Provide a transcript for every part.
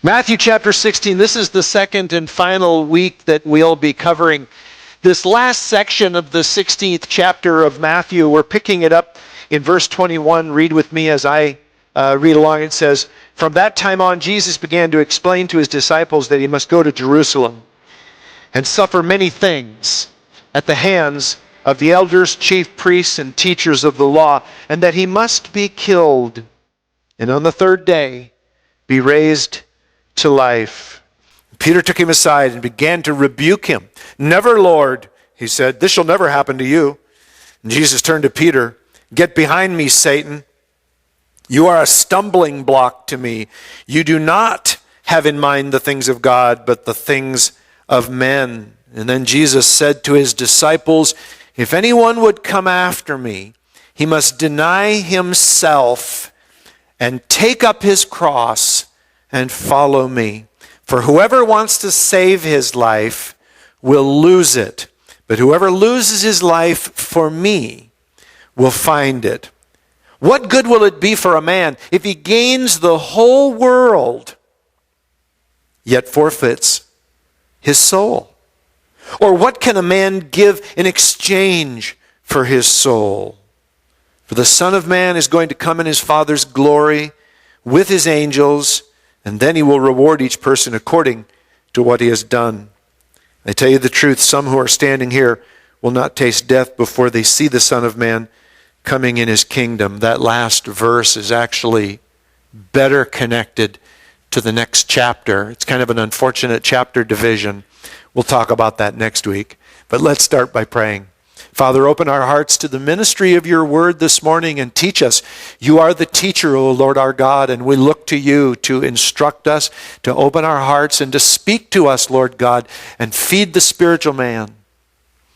Matthew chapter 16, this is the second and final week that we'll be covering this last section of the 16th chapter of Matthew. We're picking it up in verse 21. Read with me as I read along. It says, "From that time on, Jesus began to explain to his disciples that he must go to Jerusalem and suffer many things at the hands of the elders, chief priests, and teachers of the law, and that he must be killed, and on the third day be raised to life." Peter took him aside and began to rebuke him. "Never, Lord," he said, "this shall never happen to you." And Jesus turned to Peter, "Get behind me, Satan. You are a stumbling block to me. You do not have in mind the things of God, but the things of men." And then Jesus said to his disciples, "If anyone would come after me, he must deny himself and take up his cross and follow me. For whoever wants to save his life will lose it. But whoever loses his life for me will find it. What good will it be for a man if he gains the whole world, yet forfeits his soul? Or what can a man give in exchange for his soul? For the Son of Man is going to come in his Father's glory with his angels, and then he will reward each person according to what he has done. I tell you the truth, some who are standing here will not taste death before they see the Son of Man coming in his kingdom." That last verse is actually better connected to the next chapter. It's kind of an unfortunate chapter division. We'll talk about that next week. But let's start by praying. Father, open our hearts to the ministry of your word this morning and teach us. You are the teacher, O Lord our God, and we look to you to instruct us, to open our hearts, and to speak to us, Lord God, and feed the spiritual man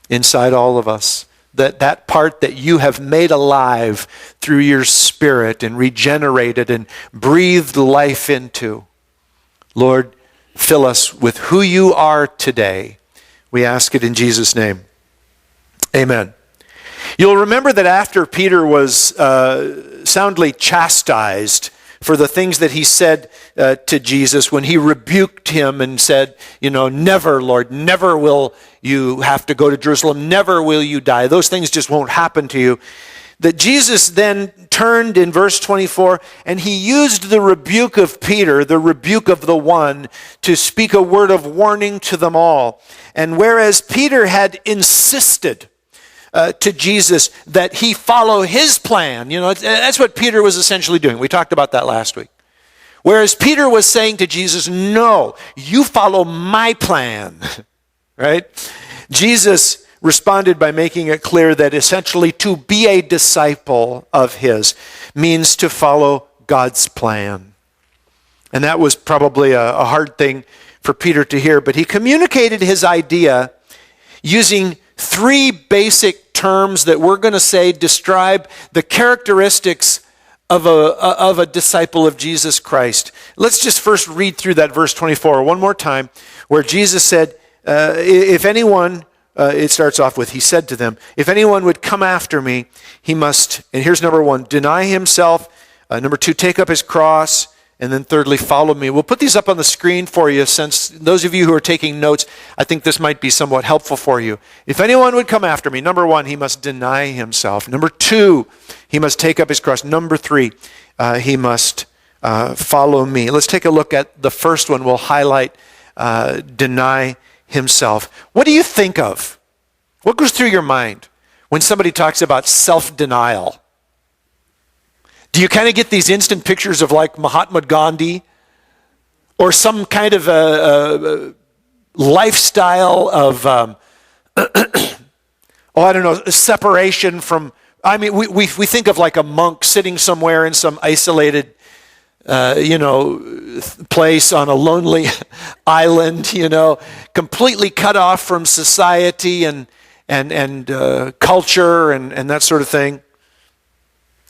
inside all of us. That part that you have made alive through your Spirit and regenerated and breathed life into. Lord, fill us with who you are today. We ask it in Jesus' name. Amen. You'll remember that after Peter was soundly chastised for the things that he said to Jesus, when he rebuked him and said, "Never, Lord, never will you have to go to Jerusalem, never will you die. Those things just won't happen to you." That Jesus then turned in verse 24 and he used the rebuke of Peter, the rebuke of the one, to speak a word of warning to them all. And whereas Peter had insisted to Jesus that he follow his plan. That's what Peter was essentially doing. We talked about that last week. Whereas Peter was saying to Jesus, "No, you follow my plan," right? Jesus responded by making it clear that essentially to be a disciple of his means to follow God's plan. And that was probably a hard thing for Peter to hear, but he communicated his idea using three basic terms that we're going to say describe the characteristics of a disciple of Jesus Christ. Let's just first read through that verse 24 one more time, where Jesus said, if anyone, it starts off with, he said to them, "If anyone would come after me, he must," and here's number one, "deny himself. Number two, take up his cross. And then thirdly, follow me." We'll put these up on the screen for you, since those of you who are taking notes, I think this might be somewhat helpful for you. If anyone would come after me, number one, he must deny himself. Number two, he must take up his cross. Number three, he must follow me. Let's take a look at the first one. We'll highlight deny himself. What do you think of? What goes through your mind when somebody talks about self-denial? Do you kind of get these instant pictures of like Mahatma Gandhi or some kind of a lifestyle of, separation from, we think of like a monk sitting somewhere in some isolated, place on a lonely island, completely cut off from society and culture and that sort of thing.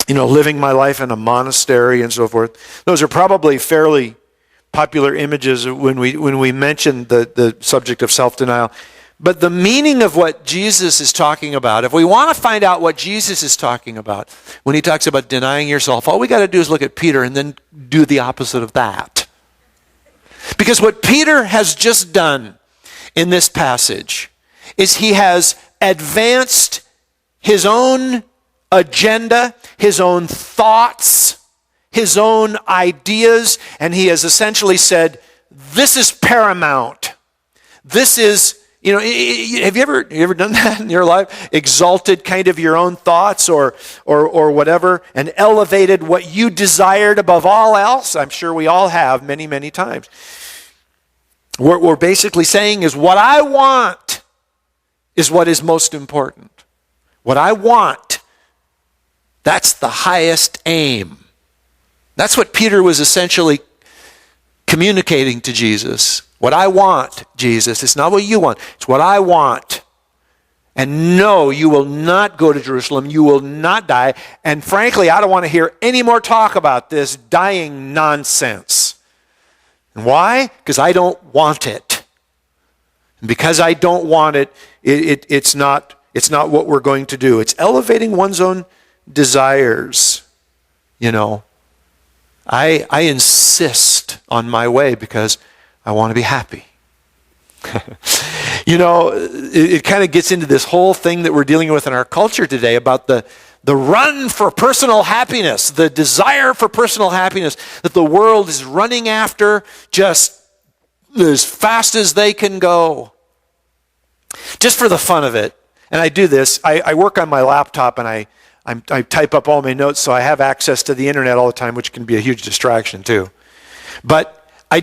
Living my life in a monastery and so forth. Those are probably fairly popular images when we mention the subject of self-denial. But the meaning of what Jesus is talking about, if we want to find out what Jesus is talking about when he talks about denying yourself, all we got to do is look at Peter and then do the opposite of that. Because what Peter has just done in this passage is he has advanced his own agenda, his own thoughts, his own ideas, and he has essentially said, this is paramount. This is, have you ever done that in your life? Exalted kind of your own thoughts or whatever, and elevated what you desired above all else? I'm sure we all have many, many times. What we're basically saying is what I want is what is most important. What I want, that's the highest aim. That's what Peter was essentially communicating to Jesus. What I want, Jesus, it's not what you want. It's what I want. And no, you will not go to Jerusalem. You will not die. And frankly, I don't want to hear any more talk about this dying nonsense. And why? Because I don't want it. And because I don't want it, it's not what we're going to do. It's elevating one's own desires. I insist on my way because I want to be happy. It kind of gets into this whole thing that we're dealing with in our culture today about the run for personal happiness, the desire for personal happiness that the world is running after just as fast as they can go. Just for the fun of it. And I do this. I work on my laptop and I type up all my notes, so I have access to the internet all the time, which can be a huge distraction too. But I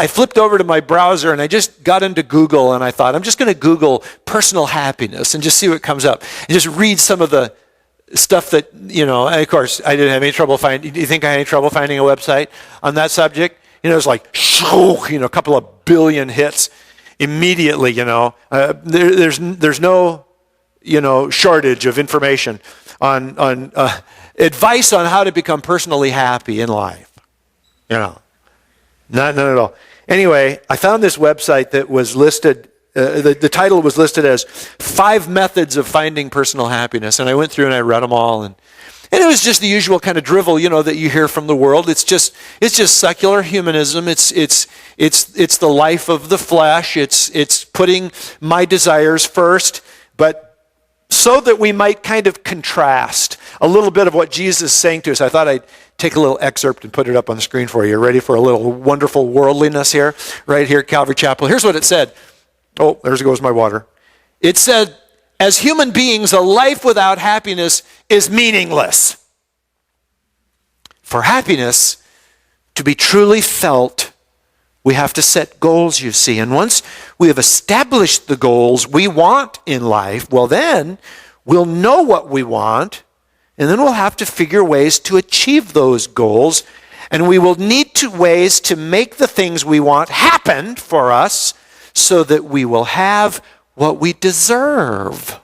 flipped over to my browser and I just got into Google and I thought, I'm just going to Google personal happiness and just see what comes up. And just read some of the stuff that, and of course, I didn't have any trouble finding. Do you think I had any trouble finding a website on that subject? It's like, a couple of billion hits immediately, There's no, shortage of information on advice on how to become personally happy in life. None at all. Anyway, I found this website that was listed, the title was listed as 5 Methods of Finding Personal Happiness. And I went through and I read them all. And it was just the usual kind of drivel, that you hear from the world. It's just secular humanism. It's the life of the flesh. It's putting my desires first, but so that we might kind of contrast a little bit of what Jesus is saying to us. I thought I'd take a little excerpt and put it up on the screen for you. Ready for a little wonderful worldliness here? Right here at Calvary Chapel. Here's what it said. Oh, there goes my water. It said, as human beings, a life without happiness is meaningless. For happiness to be truly felt, we have to set goals, you see. And once we have established the goals we want in life, well then, we'll know what we want, and then we'll have to figure ways to achieve those goals, and we will need ways to make the things we want happen for us so that we will have what we deserve.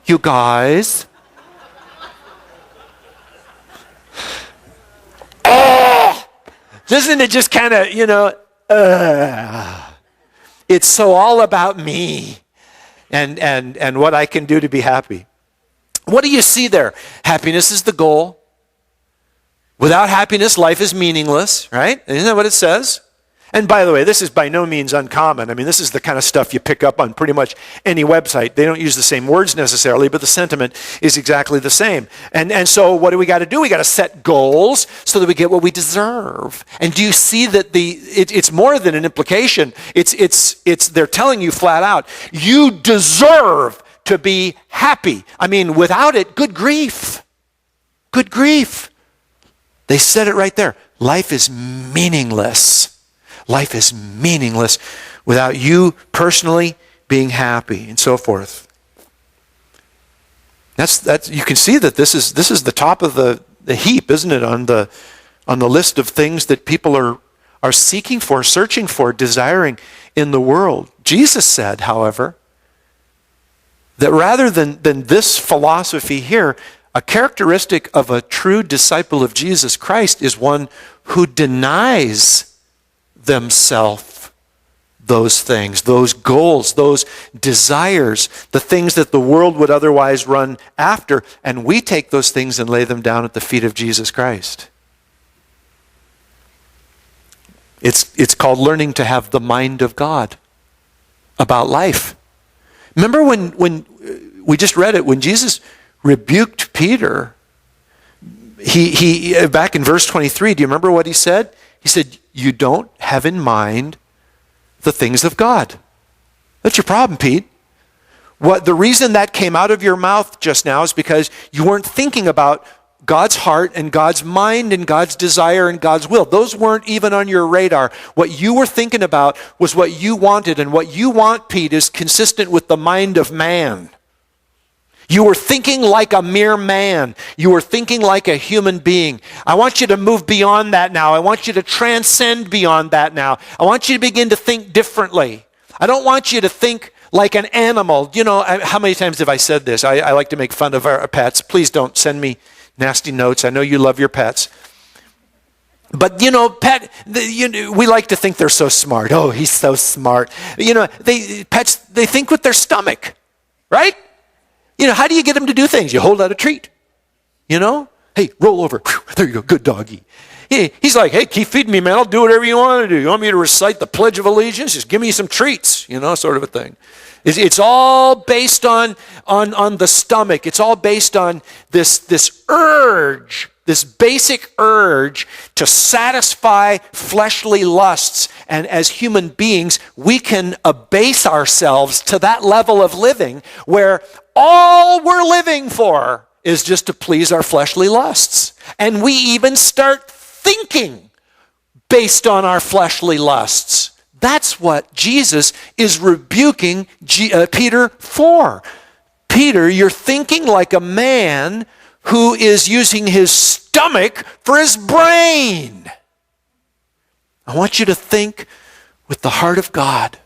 You guys. Doesn't it just kind of, it's so all about me and what I can do to be happy. What do you see there? Happiness is the goal. Without happiness, life is meaningless, right? Isn't that what it says? And by the way, this is by no means uncommon. I mean, this is the kind of stuff you pick up on pretty much any website. They don't use the same words necessarily, but the sentiment is exactly the same. And so what do we got to do? We got to set goals so that we get what we deserve. And do you see that it's more than an implication. They're telling you flat out, you deserve to be happy. I mean, without it, good grief. Good grief. They said it right there. Life is meaningless. Life is meaningless without you personally being happy, and so forth. That's you can see that this is the top of the heap, isn't it, on the list of things that people are seeking for, searching for, desiring in the world. Jesus said, however, that rather than this philosophy here, a characteristic of a true disciple of Jesus Christ is one who denies themselves those things, those goals, those desires, the things that the world would otherwise run after, and we take those things and lay them down at the feet of Jesus Christ. It's called learning to have the mind of God about life. Remember when we just read it, when Jesus rebuked Peter, he back in verse 23, do you remember what he said? He said, you don't have in mind the things of God. That's your problem, Pete. The reason that came out of your mouth just now is because you weren't thinking about God's heart and God's mind and God's desire and God's will. Those weren't even on your radar. What you were thinking about was what you wanted, and what you want, Pete, is consistent with the mind of man. You were thinking like a mere man. You were thinking like a human being. I want you to move beyond that now. I want you to transcend beyond that now. I want you to begin to think differently. I don't want you to think like an animal. You know, how many times have I said this? I like to make fun of our pets. Please don't send me nasty notes. I know you love your pets. But, you know, we like to think they're so smart. Oh, he's so smart. You know, pets, they think with their stomach, right? You know, how do you get them to do things? You hold out a treat, you know? Hey, roll over. Whew, there you go, good doggy. He's like, hey, keep feeding me, man. I'll do whatever you want to do. You want me to recite the Pledge of Allegiance? Just give me some treats, you know, sort of a thing. It's all based on the stomach. It's all based on this urge, this basic urge to satisfy fleshly lusts. And as human beings, we can abase ourselves to that level of living where all we're living for is just to please our fleshly lusts. And we even start thinking based on our fleshly lusts. That's what Jesus is rebuking Peter for. Peter, you're thinking like a man who is using his stomach for his brain. I want you to think with the heart of God.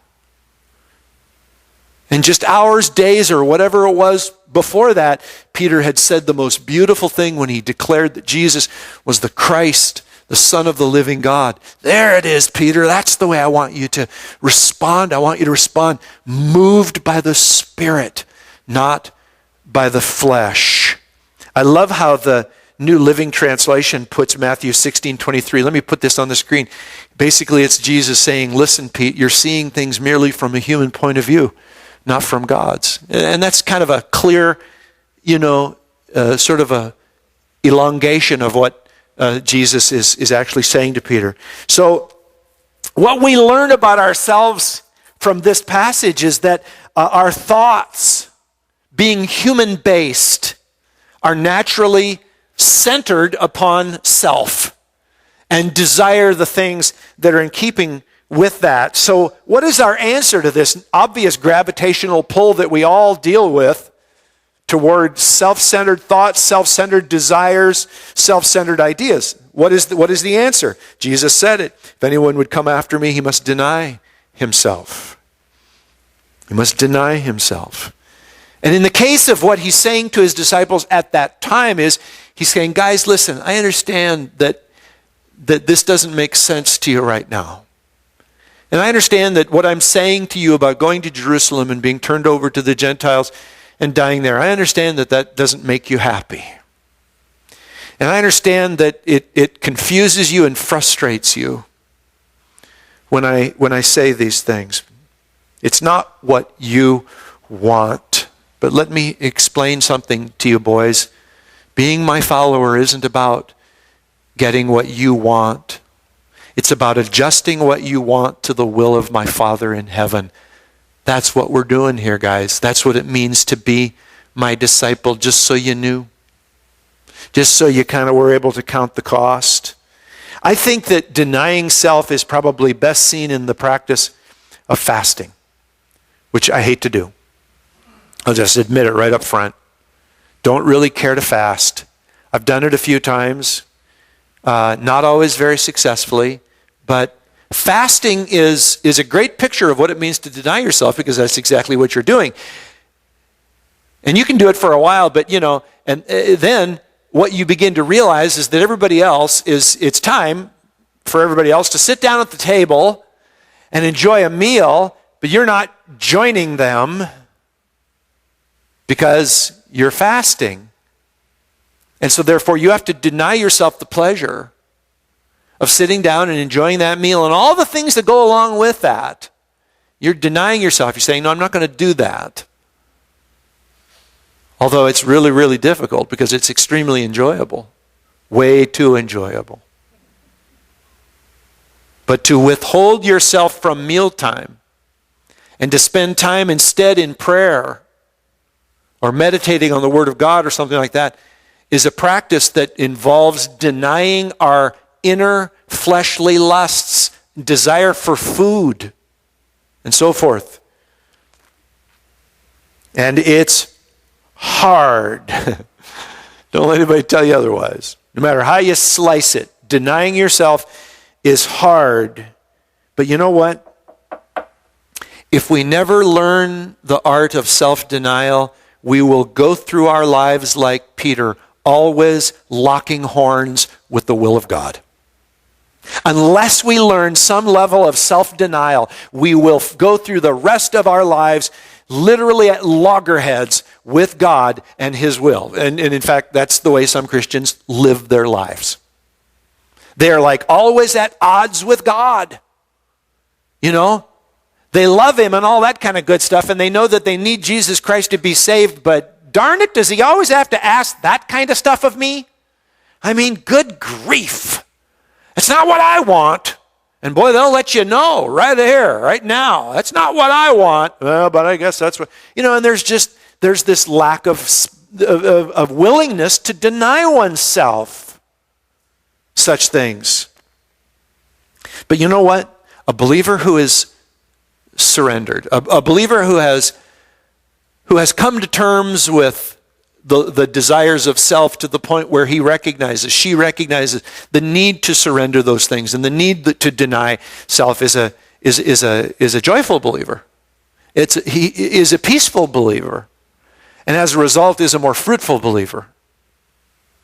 And just hours, days, or whatever it was before that, Peter had said the most beautiful thing when he declared that Jesus was the Christ, the Son of the living God. There it is, Peter. That's the way I want you to respond. I want you to respond moved by the Spirit, not by the flesh. I love how the New Living Translation puts Matthew 16:23. Let me put this on the screen. Basically, it's Jesus saying, listen, Pete, you're seeing things merely from a human point of view, not from God's. And that's kind of a clear, sort of a elongation of what Jesus is actually saying to Peter. So what we learn about ourselves from this passage is that our thoughts, being human-based, are naturally centered upon self and desire the things that are in keeping with that. So what is our answer to this obvious gravitational pull that we all deal with toward self-centered thoughts, self-centered desires, self-centered ideas? What is the answer? Jesus said it. If anyone would come after me, he must deny himself. He must deny himself. And in the case of what he's saying to his disciples at that time is, he's saying, guys, listen, I understand that this doesn't make sense to you right now. And I understand that what I'm saying to you about going to Jerusalem and being turned over to the Gentiles and dying there, I understand that doesn't make you happy. And I understand that it confuses you and frustrates you when I say these things. It's not what you want. But let me explain something to you, boys. Being my follower isn't about getting what you want. It's about adjusting what you want to the will of my Father in heaven. That's what we're doing here, guys. That's what it means to be my disciple, just so you knew. Just so you kind of were able to count the cost. I think that denying self is probably best seen in the practice of fasting, which I hate to do. I'll just admit it right up front. Don't really care to fast. I've done it a few times, not always very successfully, but fasting is a great picture of what it means to deny yourself, because that's exactly what you're doing. And you can do it for a while, but and then what you begin to realize is that it's time for everybody else to sit down at the table and enjoy a meal, but you're not joining them because you're fasting. And so therefore you have to deny yourself the pleasure of sitting down and enjoying that meal and all the things that go along with that, you're denying yourself. You're saying, no, I'm not going to do that. Although it's really, really difficult because it's extremely enjoyable. Way too enjoyable. But to withhold yourself from mealtime and to spend time instead in prayer or meditating on the Word of God or something like that is a practice that involves denying our inner fleshly lusts, desire for food, and so forth. And it's hard. Don't let anybody tell you otherwise. No matter how you slice it, denying yourself is hard. But you know what? If we never learn the art of self-denial, we will go through our lives like Peter, always locking horns with the will of God. Unless we learn some level of self-denial, we will go through the rest of our lives literally at loggerheads with God and His will. And in fact, that's the way some Christians live their lives. They are like always at odds with God. You know? They love Him and all that kind of good stuff, and they know that they need Jesus Christ to be saved, but darn it, does He always have to ask that kind of stuff of me? I mean, good grief. It's not what I want. And boy, they'll let you know right here, right now. That's not what I want. Well, but I guess that's what, and there's this lack of willingness to deny oneself such things. But you know what? A believer who is surrendered, a believer who has come to terms with the desires of self to the point where she recognizes the need to surrender those things and the need to deny self is a joyful believer. He is a peaceful believer, and as a result is a more fruitful believer.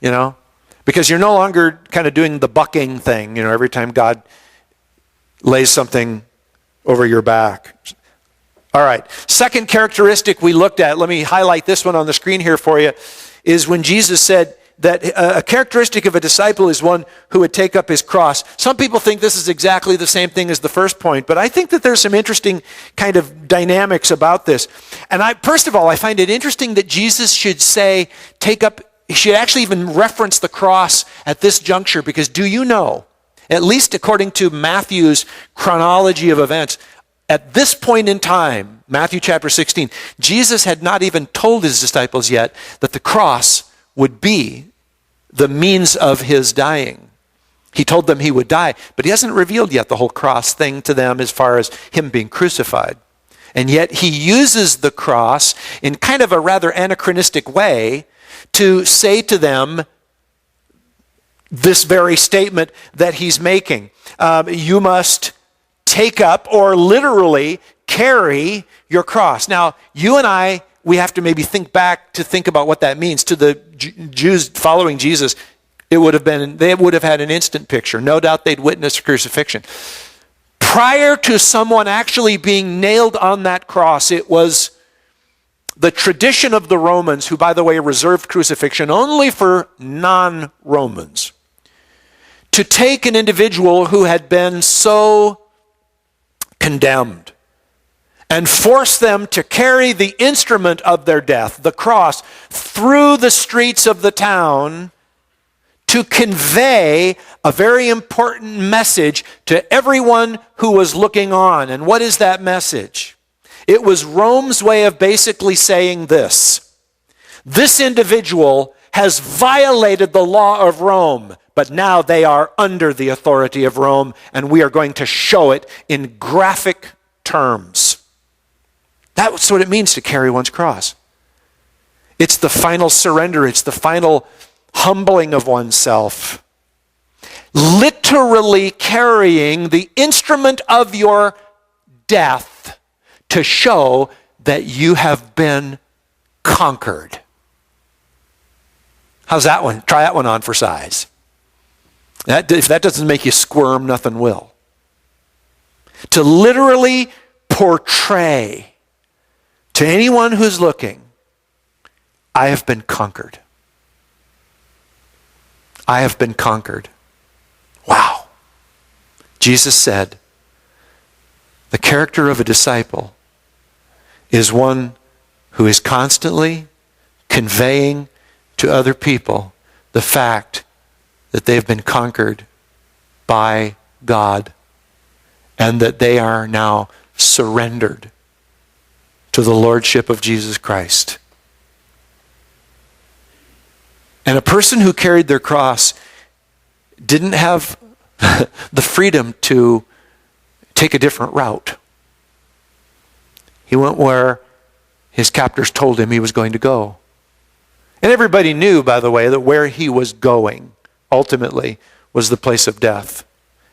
Because you're no longer kind of doing the bucking thing. Every time God lays something over your back. All right. Second characteristic we looked at, let me highlight this one on the screen here for you, is when Jesus said that a characteristic of a disciple is one who would take up his cross. Some people think this is exactly the same thing as the first point, but I think that there's some interesting kind of dynamics about this. And first of all, I find it interesting that Jesus should say, he should actually even reference the cross at this juncture, because do you know, at least according to Matthew's chronology of events, at this point in time, Matthew chapter 16, Jesus had not even told his disciples yet that the cross would be the means of his dying. He told them he would die, but he hasn't revealed yet the whole cross thing to them as far as him being crucified. And yet he uses the cross in kind of a rather anachronistic way to say to them this very statement that he's making. You must take up, or literally carry, your cross. Now, you and I, we have to maybe think about what that means. To the Jews following Jesus, they would have had an instant picture. No doubt they'd witnessed crucifixion. Prior to someone actually being nailed on that cross, it was the tradition of the Romans, who, by the way, reserved crucifixion only for non-Romans, to take an individual who had been so condemned and force them to carry the instrument of their death, the cross, through the streets of the town to convey a very important message to everyone who was looking on. And what is that message? It was Rome's way of basically saying this: this individual has violated the law of Rome, but now they are under the authority of Rome, and we are going to show it in graphic terms. That's what it means to carry one's cross. It's the final surrender. It's the final humbling of oneself. Literally carrying the instrument of your death to show that you have been conquered. How's that one? Try that one on for size. If that doesn't make you squirm, nothing will. To literally portray to anyone who's looking, I have been conquered. I have been conquered. Wow. Jesus said, the character of a disciple is one who is constantly conveying to other people the fact that they've been conquered by God and that they are now surrendered to the lordship of Jesus Christ. And a person who carried their cross didn't have the freedom to take a different route. He went where his captors told him he was going to go. And everybody knew, by the way, that where he was going ultimately was the place of death.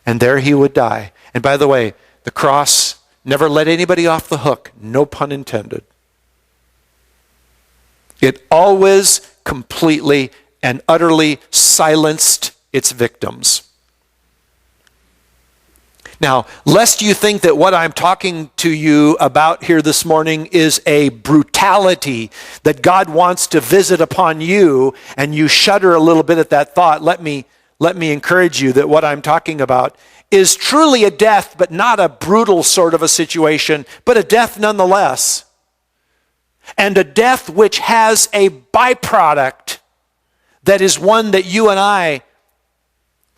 And there he would die. And by the way, the cross never let anybody off the hook, no pun intended. It always completely and utterly silenced its victims. Now, lest you think that what I'm talking to you about here this morning is a brutality that God wants to visit upon you, and you shudder a little bit at that thought, let me encourage you that what I'm talking about is truly a death, but not a brutal sort of a situation, but a death nonetheless. And a death which has a byproduct that is one that you and I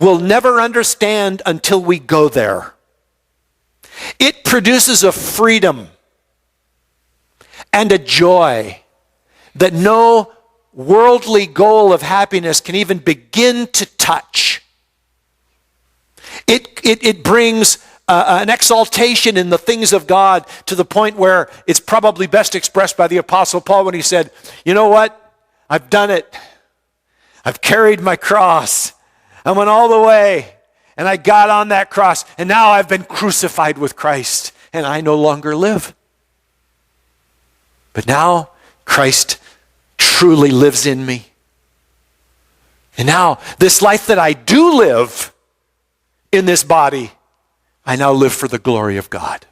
will never understand until we go there. It produces a freedom and a joy that no worldly goal of happiness can even begin to touch. It brings an exaltation in the things of God to the point where it's probably best expressed by the Apostle Paul when he said, you know what? I've done it. I've carried my cross. I went all the way, and I got on that cross, and now I've been crucified with Christ, and I no longer live. But now Christ truly lives in me. And now this life that I do live in this body, I now live for the glory of God.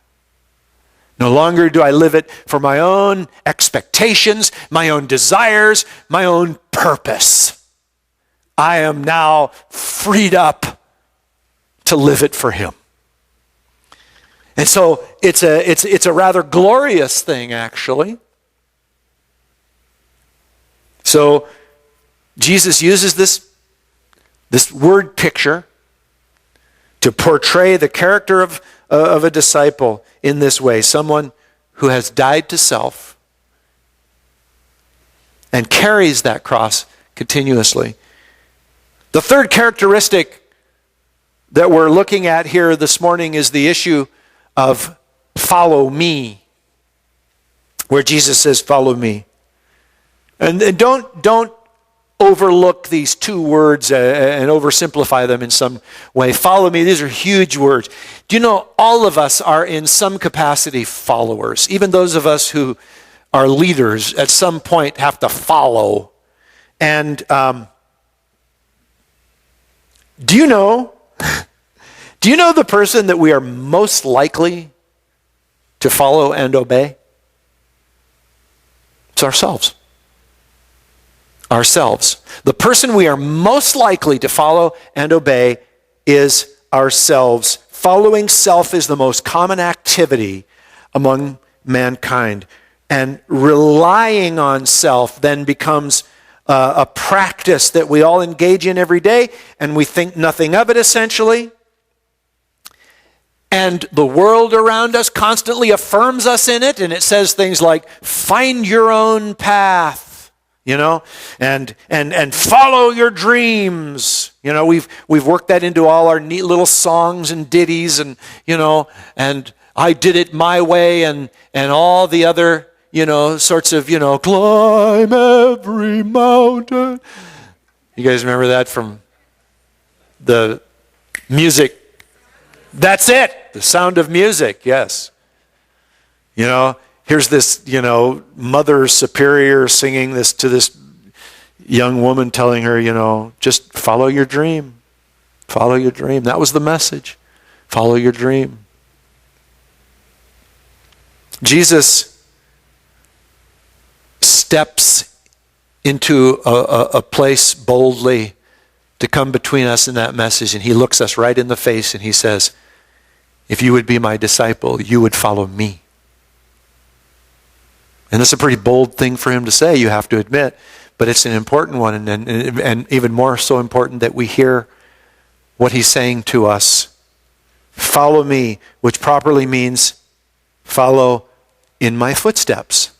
No longer do I live it for my own expectations, my own desires, my own purpose. I am now freed up to live it for him. And so it's a rather glorious thing, actually. So Jesus uses this word picture to portray the character of a disciple in this way. Someone who has died to self and carries that cross continuously. The third characteristic that we're looking at here this morning is the issue of follow me, where Jesus says, follow me. And don't overlook these two words and oversimplify them in some way. Follow me, these are huge words. Do you know all of us are in some capacity followers? Even those of us who are leaders at some point have to follow. And do you know the person that we are most likely to follow and obey? It's ourselves. Ourselves. The person we are most likely to follow and obey is ourselves. Following self is the most common activity among mankind. And relying on self then becomes a practice that we all engage in every day, and we think nothing of it, essentially. And the world around us constantly affirms us in it, and it says things like, find your own path, and follow your dreams. We've worked that into all our neat little songs and ditties, and I did it my way, and all the other sorts of, climb every mountain. You guys remember that from the music? That's it. The Sound of Music, yes. Here's this, mother superior singing this to this young woman, telling her, just follow your dream. Follow your dream. That was the message. Follow your dream. Jesus steps into a place boldly to come between us and that message, and he looks us right in the face and he says, If you would be my disciple, you would follow me. And that's a pretty bold thing for him to say, you have to admit. But it's an important one, and even more so important that we hear what he's saying to us. Follow me, which properly means follow in my footsteps.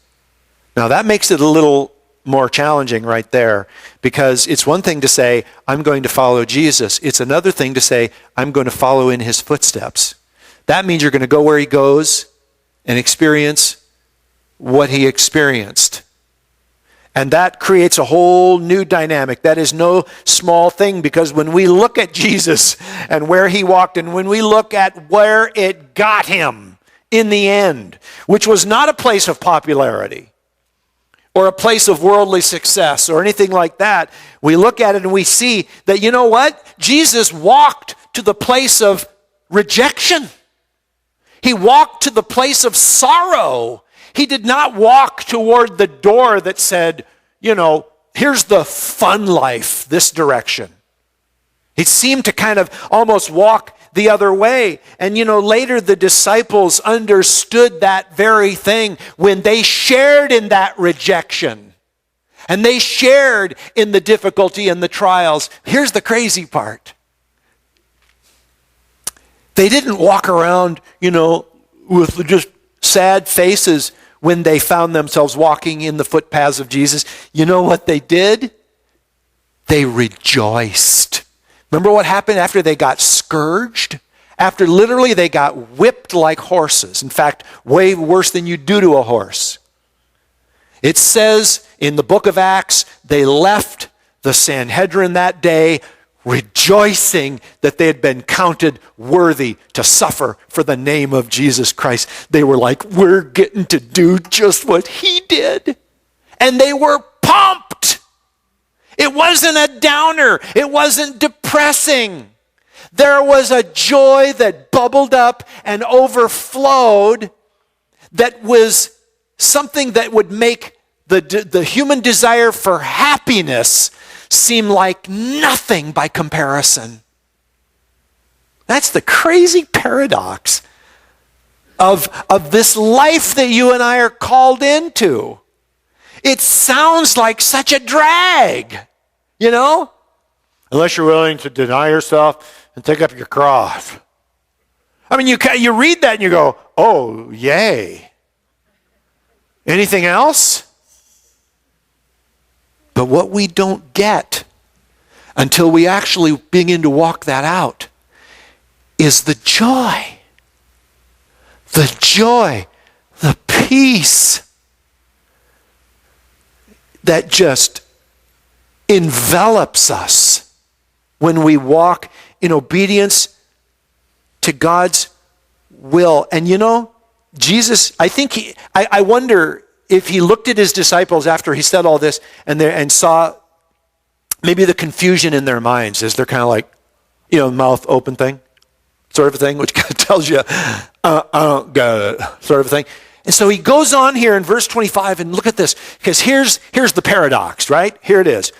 Now that makes it a little more challenging right there, because it's one thing to say, I'm going to follow Jesus. It's another thing to say, I'm going to follow in his footsteps. That means you're going to go where he goes and experience what he experienced. And that creates a whole new dynamic. That is no small thing, because when we look at Jesus and where he walked, and when we look at where it got him in the end, which was not a place of popularity or a place of worldly success or anything like that, we look at it and we see that, you know what? Jesus walked to the place of rejection. He walked to the place of sorrow. He did not walk toward the door that said, you know, here's the fun life, this direction. He seemed to kind of almost walk the other way. And, you know, later the disciples understood that very thing when they shared in that rejection. And they shared in the difficulty and the trials. Here's the crazy part. They didn't walk around, you know, with just sad faces when they found themselves walking in the footpaths of Jesus. You know what they did? They rejoiced. Remember what happened after they got scourged? After literally they got whipped like horses. In fact, way worse than you do to a horse. It says in the book of Acts, they left the Sanhedrin that day rejoicing that they had been counted worthy to suffer for the name of Jesus Christ. They were like, we're getting to do just what he did. And they were pumped. It wasn't a downer. It wasn't depressing. There was a joy that bubbled up and overflowed that was something that would make the human desire for happiness seem like nothing by comparison. That's the crazy paradox of this life that you and I are called into. It sounds like such a drag, you know? Unless you're willing to deny yourself and take up your cross. I mean, you read that and you go, oh, yay. Anything else? But what we don't get until we actually begin to walk that out is the joy, the peace that just envelops us when we walk in obedience to God's will. And you know, Jesus, I wonder if he looked at his disciples after he said all this and saw maybe the confusion in their minds as they're kind of like, you know, mouth open thing, sort of a thing, which kind of tells you, sort of a thing. And so he goes on here in verse 25, and look at this, because here's the paradox, right? Here it is.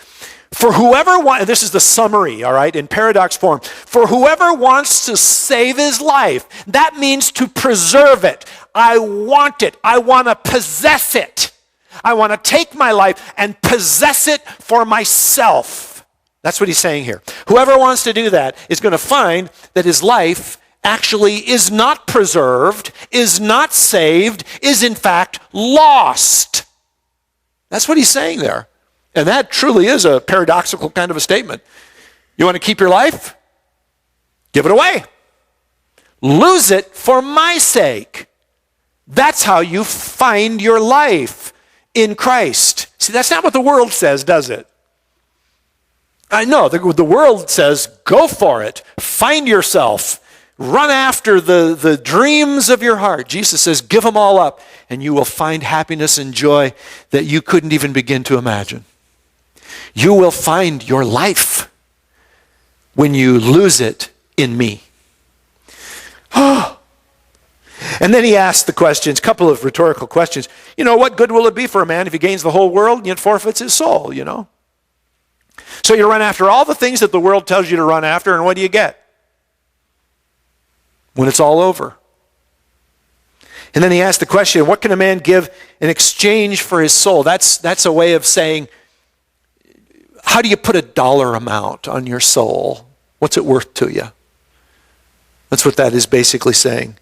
For whoever wants, this is the summary, all right, in paradox form. For whoever wants to save his life, that means to preserve it. I want it. I want to possess it. I want to take my life and possess it for myself. That's what he's saying here. Whoever wants to do that is going to find that his life actually is not preserved, is not saved, is in fact lost. That's what he's saying there. And that truly is a paradoxical kind of a statement. You want to keep your life? Give it away. Lose it for my sake. That's how you find your life in Christ. See, that's not what the world says, does it? I know, the world says, go for it. Find yourself. Run after the dreams of your heart. Jesus says, give them all up, and you will find happiness and joy that you couldn't even begin to imagine. You will find your life when you lose it in me. And then he asked the questions, a couple of rhetorical questions. You know, what good will it be for a man if he gains the whole world and yet forfeits his soul, you know? So you run after all the things that the world tells you to run after, and what do you get? when it's all over. And then he asked the question, what can a man give in exchange for his soul? That's a way of saying, how do you put a dollar amount on your soul? What's it worth to you? That's what that is basically saying.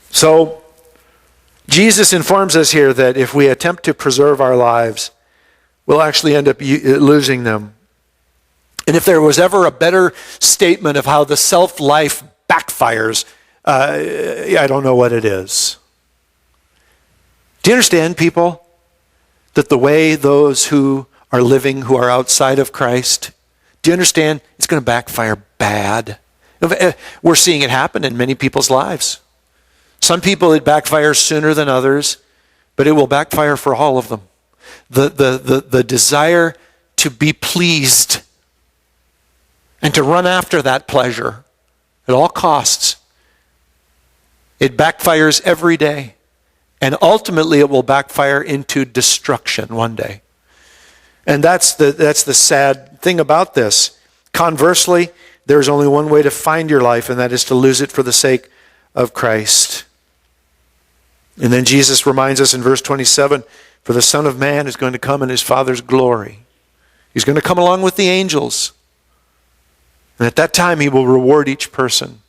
So, Jesus informs us here that if we attempt to preserve our lives, we'll actually end up losing them. And if there was ever a better statement of how the self-life backfires, I don't know what it is. Do you understand, people, that the way those who are living who are outside of Christ, do you understand it's going to backfire bad? We're seeing it happen in many people's lives. Some people it backfires sooner than others, but it will backfire for all of them. The desire to be pleased and to run after that pleasure at all costs, it backfires every day. And ultimately it will backfire into destruction one day. And that's the sad thing about this. Conversely, there's only one way to find your life, and that is to lose it for the sake of Christ. And then Jesus reminds us in verse 27, for the Son of Man is going to come in his Father's glory. He's going to come along with the angels. And at that time he will reward each person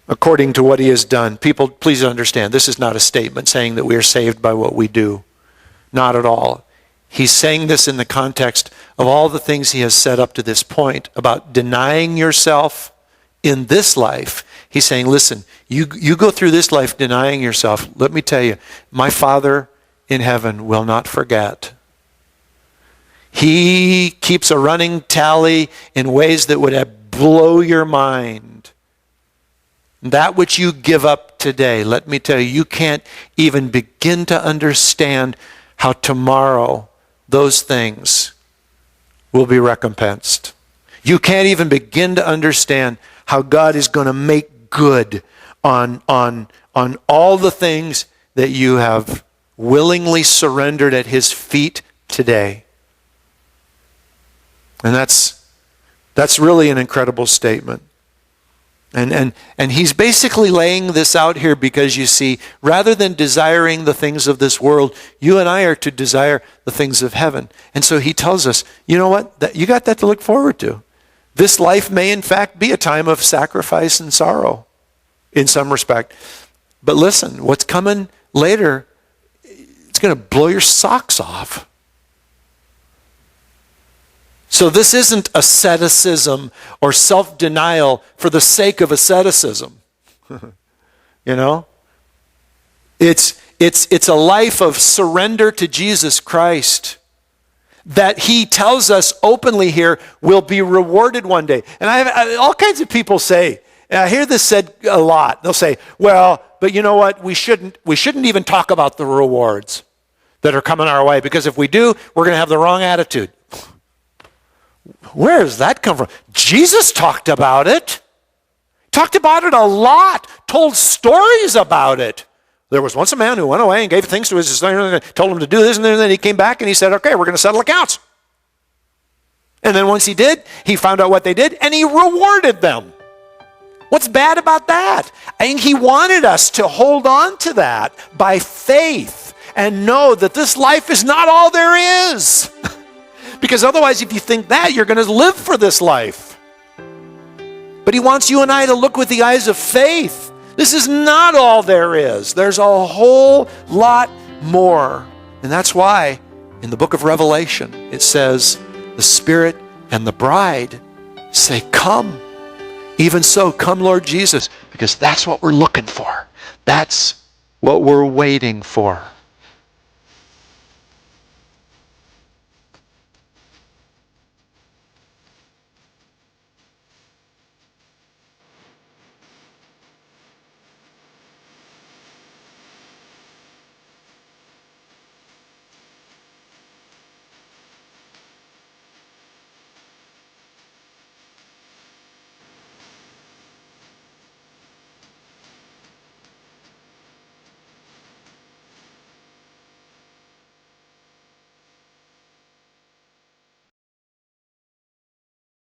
according to what he has done. People, please understand, this is not a statement saying that we are saved by what we do. Not at all. He's saying this in the context of all the things he has said up to this point about denying yourself in this life. He's saying, listen, you go through this life denying yourself. Let me tell you, my Father in heaven will not forget. He keeps a running tally in ways that would blow your mind. That which you give up today, let me tell you, you can't even begin to understand how tomorrow those things will be recompensed. You can't even begin to understand how God is going to make good on all the things that you have willingly surrendered at his feet today. And that's really an incredible statement. And he's basically laying this out here because, you see, rather than desiring the things of this world, you and I are to desire the things of heaven. And so he tells us, you know what? You got that to look forward to. This life may in fact be a time of sacrifice and sorrow in some respect. But listen, what's coming later, it's going to blow your socks off. So this isn't asceticism or self-denial for the sake of asceticism. You know? It's a life of surrender to Jesus Christ that he tells us openly here will be rewarded one day. And all kinds of people say, and I hear this said a lot. They'll say, well, but you know what? We shouldn't even talk about the rewards that are coming our way, because if we do, we're going to have the wrong attitude. Where does that come from? Jesus talked about it. Talked about it a lot. Told stories about it. There was once a man who went away and gave things to his son, told him to do this, and then he came back and he said, okay, we're going to settle accounts. And then once he did, he found out what they did and he rewarded them. What's bad about that? I think he wanted us to hold on to that by faith and know that this life is not all there is. Because otherwise, if you think that, you're going to live for this life. But he wants you and I to look with the eyes of faith. This is not all there is. There's a whole lot more. And that's why in the book of Revelation, it says, the Spirit and the bride say, come. Even so, come, Lord Jesus, because that's what we're looking for. That's what we're waiting for.